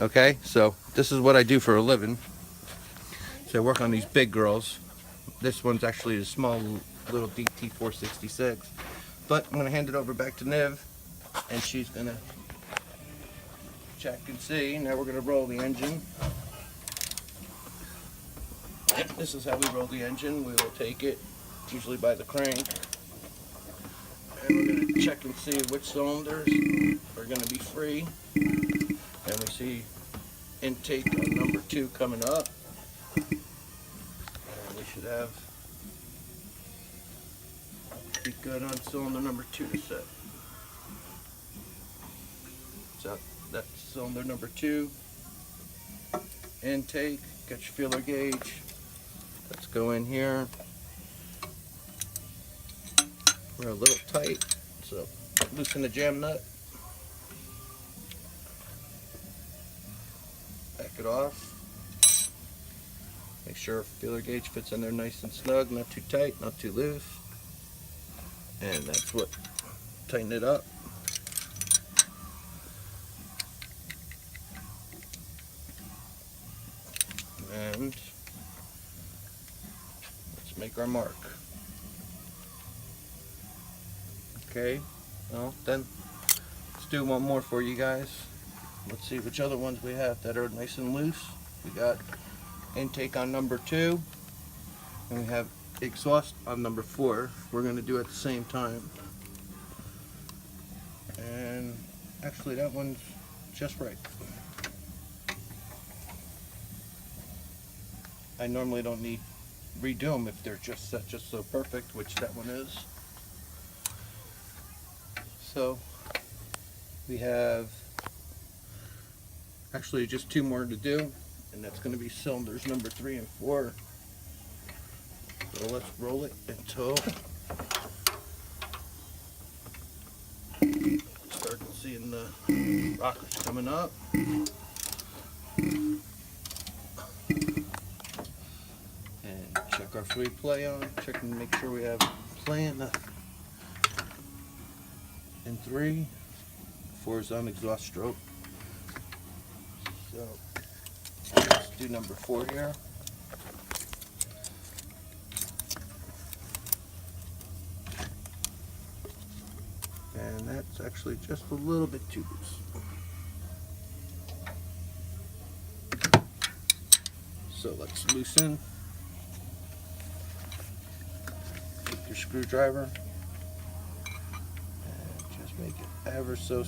Okay, so this is what I do for a living. So I work on these big girls. This one's actually a small little DT466. But I'm gonna hand it over back to Niv, and she's gonna check and see. Now we're gonna roll the engine. This is how we roll the engine. We will take it, usually by the crank, and we're going to check and see which cylinders are going to be free. And we see intake on number 2 coming up. And we should have be good on cylinder number 2 to set. So that's cylinder number 2. Intake, get your feeler gauge. Let's go in here. We're a little tight, so loosen the jam nut. Back it off. Make sure feeler gauge fits in there nice and snug, not too tight, not too loose. And that's what, tighten it up. And let's make our mark. Okay, well then let's do one more for you guys. Let's see which other ones we have that are nice and loose. We got intake on number 2, and we have exhaust on number 4. We're going to do at the same time. And actually that one's just right. I normally don't need redo them if they're just set just so perfect, which that one is. So we have actually just 2 more to do, and that's going to be cylinders number 3 and 4. So let's roll it until start seeing the rockers coming up. And check our free play on, check and make sure we have play in the in 3. 4 is on exhaust stroke. So let's do number 4 here. And that's actually just a little bit too loose. So let's loosen. Take your screwdriver. Make it ever so,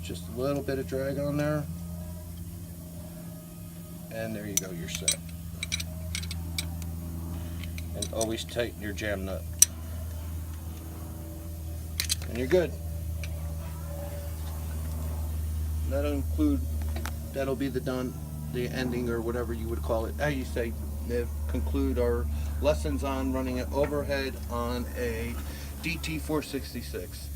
just a little bit of drag on there, and there you go, you're set. And always tighten your jam nut, and you're good. That'll be the ending, or whatever you would call it. How you say, conclude our lessons on running an overhead on a DT466.